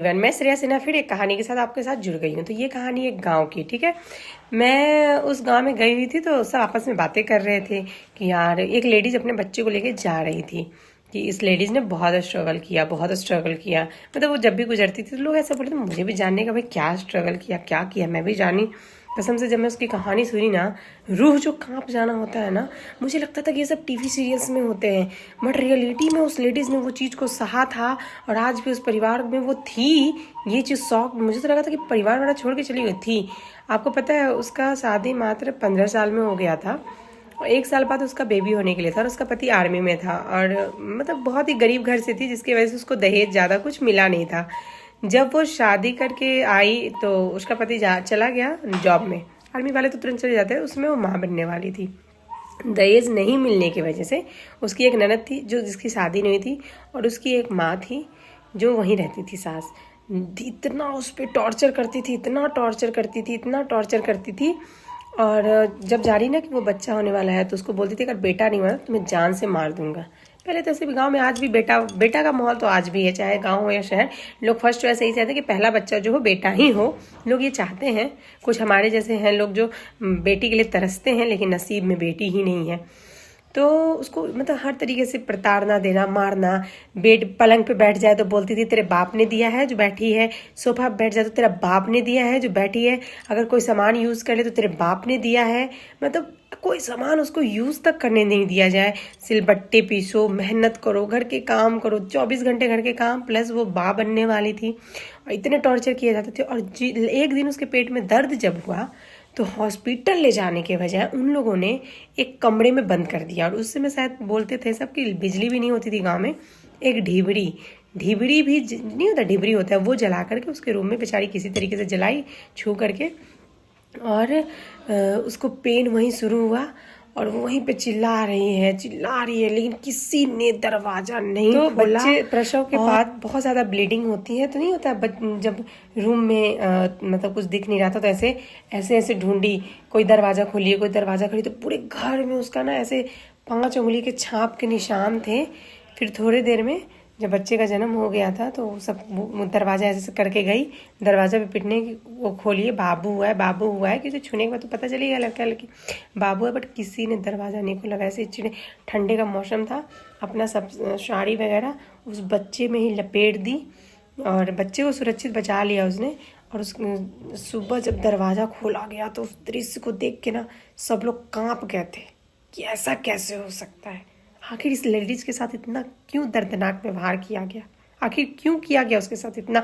मैं श्रेया सिन्हा फिर एक कहानी के साथ आपके साथ जुड़ गई हूँ। तो ये कहानी एक गांव की, ठीक है। मैं उस गांव में गई हुई थी तो सब आपस में बातें कर रहे थे कि यार एक लेडीज अपने बच्चे को लेके जा रही थी कि इस लेडीज ने बहुत स्ट्रगल किया, बहुत स्ट्रगल किया। मतलब वो जब भी गुजरती थी तो लोग ऐसा बोलते थे मुझे भी जानने का, भाई क्या स्ट्रगल किया, क्या किया, मैं भी जानी। कसम से जब मैं उसकी कहानी सुनी ना, रूह जो कांप जाना होता है ना, मुझे लगता था कि ये सब टीवी सीरियल्स में होते हैं, बट रियलिटी में उस लेडीज़ ने वो चीज़ को सहा था और आज भी उस परिवार में वो थी। ये चीज़ शौक, मुझे तो लगा था कि परिवार वाला छोड़ के चली गई थी। आपको पता है उसका शादी मात्र 15 साल में हो गया था और 1 साल बाद उसका बेबी होने के लिए था और उसका पति आर्मी में था और मतलब बहुत ही गरीब घर से थी, जिसकी वजह से उसको दहेज ज़्यादा कुछ मिला नहीं था। जब वो शादी करके आई तो उसका पति चला गया जॉब में। आर्मी वाले तो तुरंत चले जाते हैं, उसमें वो माँ बनने वाली थी। दहेज नहीं मिलने की वजह से उसकी एक ननद थी जो जिसकी शादी नहीं थी और उसकी एक माँ थी जो वहीं रहती थी, सास। इतना उस पर टॉर्चर करती थी, इतना टॉर्चर करती थी, इतना टॉर्चर करती थी। और जब जा रही ना कि वो बच्चा होने वाला है तो उसको बोलती थी अगर बेटा नहीं हुआ तो मैं जान से मार दूंगा। पहले तो ऐसे भी गांव में आज भी बेटा बेटा का माहौल तो आज भी है, चाहे गांव हो या शहर। लोग फर्स्ट वैसे ही चाहते हैं कि पहला बच्चा जो हो बेटा ही हो, लोग ये चाहते हैं। कुछ हमारे जैसे हैं लोग जो बेटी के लिए तरसते हैं लेकिन नसीब में बेटी ही नहीं है। तो उसको मतलब हर तरीके से प्रताड़ना देना, मारना। बेड पलंग पे बैठ जाए तो बोलती थी तेरे बाप ने दिया है जो बैठी है, सोफा पे बैठ जाए तो तेरा बाप ने दिया है जो बैठी है, अगर कोई सामान यूज़ कर ले तो तेरे बाप ने दिया है। मतलब कोई सामान उसको यूज़ तक करने नहीं दिया जाए। सिलबट्टे पीसो, मेहनत करो, घर के काम करो, 24 घंटे घर के काम, प्लस वो माँ बनने वाली थी और इतने टॉर्चर किए जाते थे। और एक दिन उसके पेट में दर्द जब हुआ तो हॉस्पिटल ले जाने के बजाय उन लोगों ने एक कमरे में बंद कर दिया। और उस समय शायद बोलते थे सब कि बिजली भी नहीं होती थी गांव में। एक ढिबरी ढिबरी भी नहीं होता, ढिबरी होता है, वो जला करके उसके रूम में बेचारी किसी तरीके से जलाई, छू करके। और उसको पेन वहीं शुरू हुआ और वो वहीं पे चिल्ला रही है, लेकिन किसी ने दरवाजा नहीं खोला। बच्चे प्रसव के बाद बहुत ज़्यादा ब्लीडिंग होती है तो नहीं होता, जब रूम में मतलब कुछ दिख नहीं रहा था तो ऐसे ऐसे ऐसे ढूंढी, कोई दरवाज़ा खोलिए, कोई दरवाज़ा खोलिए, तो पूरे घर में उसका ना ऐसे 5 उंगली के छाप के निशान थे। फिर थोड़ी देर में जब बच्चे का जन्म हो गया था तो सब दरवाजा ऐसे करके गई, दरवाजा पे पिटने की, वो खोलिए बाबू हुआ है, बाबू हुआ है, क्योंकि छूने के बाद तो पता चलेगा लड़का लड़की बाबू है। बट किसी ने दरवाज़ा नहीं खोला। वैसे चिड़े, ठंडे का मौसम था, अपना सब साड़ी वगैरह उस बच्चे में ही लपेट दी और बच्चे को सुरक्षित बचा लिया उसने। और उस सुबह जब दरवाज़ा खोला गया तो उस दृश्य को देख के ना सब लोग कांप गए थे कि ऐसा कैसे हो सकता है। आखिर इस लेडीज के साथ इतना क्यों दर्दनाक व्यवहार किया गया, आखिर क्यों किया गया उसके साथ इतना